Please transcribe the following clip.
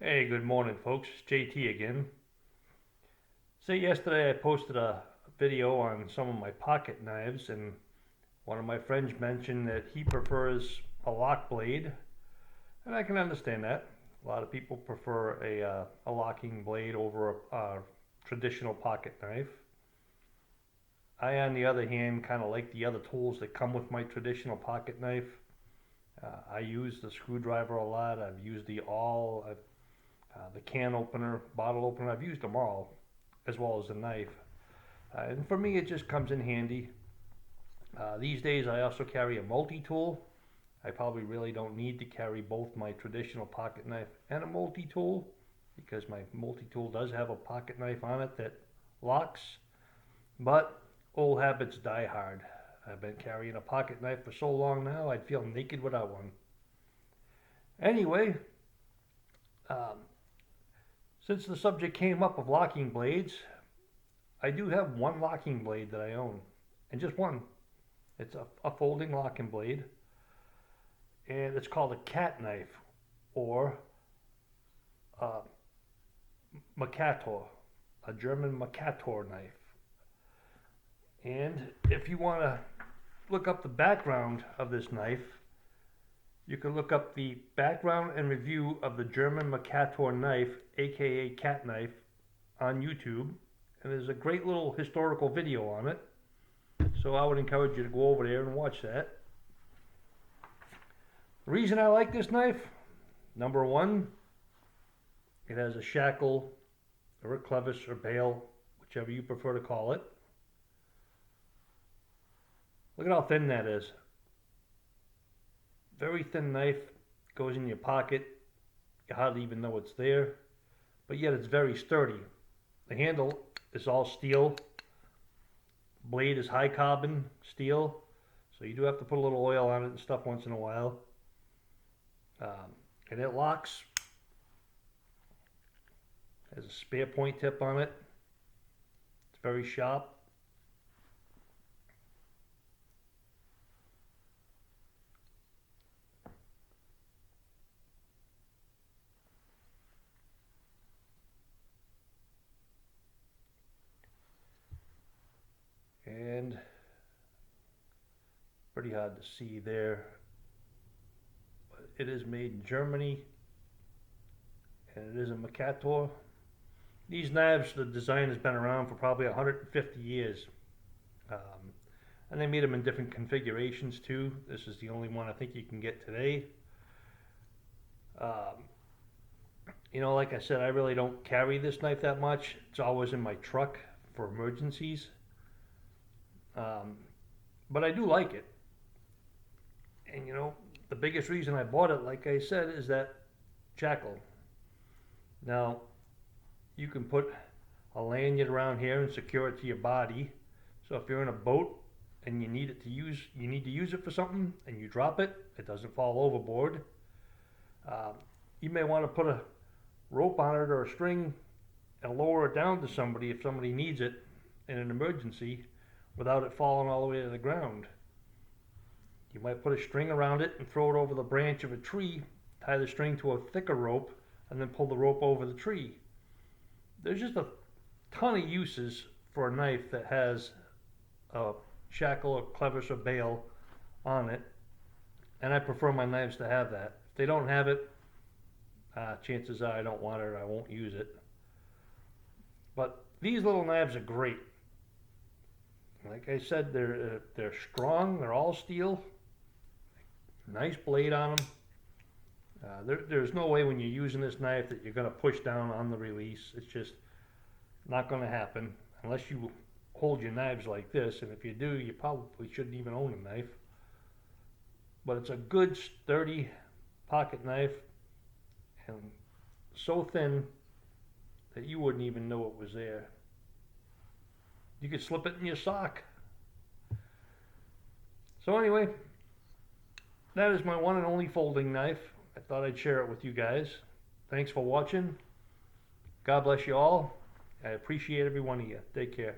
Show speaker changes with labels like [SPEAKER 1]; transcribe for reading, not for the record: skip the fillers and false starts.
[SPEAKER 1] Hey, good morning, folks. It's JT again. So yesterday I posted a video on some of my pocket knives, and one of my friends mentioned that he prefers a lock blade, and I can understand that. A lot of people prefer a locking blade over a traditional pocket knife. I, on the other hand, kind of like the other tools that come with my traditional pocket knife. I use the screwdriver a lot. I've used the awl. The can opener, bottle opener, I've used them all, as well as the knife. And for me, it just comes in handy. These days, I also carry a multi-tool. I probably really don't need to carry both my traditional pocket knife and a multi-tool, because my multi-tool does have a pocket knife on it that locks. But old habits die hard. I've been carrying a pocket knife for so long now, I'd feel naked without one. Anyway, um, since the subject came up of locking blades, I do have one locking blade that I own, and just one. It's a folding locking blade, and it's called a cat knife, or a Mercator, a German Mercator knife. And if you want to look up the background of this knife, you can look up the background and review of the German Mercator knife, aka cat knife, on YouTube. And there's a great little historical video on it. So I would encourage you to go over there and watch that. The reason I like this knife, number one, it has a shackle or a clevis or bail, whichever you prefer to call it. Look at how thin that is. Very thin knife, goes in your pocket. You hardly even know it's there, but yet it's very sturdy. The handle is all steel. Blade is high carbon steel, so you do have to put a little oil on it and stuff once in a while. And it locks. Has a spare point tip on it. It's very sharp. And pretty hard to see there, but it is made in Germany, and it is a Mercator. These knives, the design has been around for probably 150 years, um, and they made them in different configurations too. This is the only one I think you can get today. um, like I said, I really don't carry this knife that much. It's always in my truck for emergencies. Um, but I do like it. And the biggest reason I bought it, like I said, is that shackle. Now, you can put a lanyard around here and secure it to your body. So if you're in a boat and you need to use it for something, and you drop it, it doesn't fall overboard. You may want to put a rope on it or a string and lower it down to somebody if somebody needs it in an emergency, without it falling all the way to the ground. You might put a string around it and throw it over the branch of a tree, tie the string to a thicker rope, and then pull the rope over the tree. There's just a ton of uses for a knife that has a shackle or clevis or bail on it, and I prefer my knives to have that. If they don't have it, chances are I don't want it or I won't use it. But these little knives are great. Like I said, they're strong. They're all steel. Nice blade on them. There's no way when you're using this knife that you're going to push down on the release. It's just not going to happen unless you hold your knives like this. And if you do, you probably shouldn't even own a knife. But it's a good, sturdy pocket knife, and so thin that you wouldn't even know it was there. You could slip it in your sock. So anyway, that is my one and only folding knife. I thought I'd share it with you guys. Thanks for watching. God bless you all. I appreciate every one of you. Take care.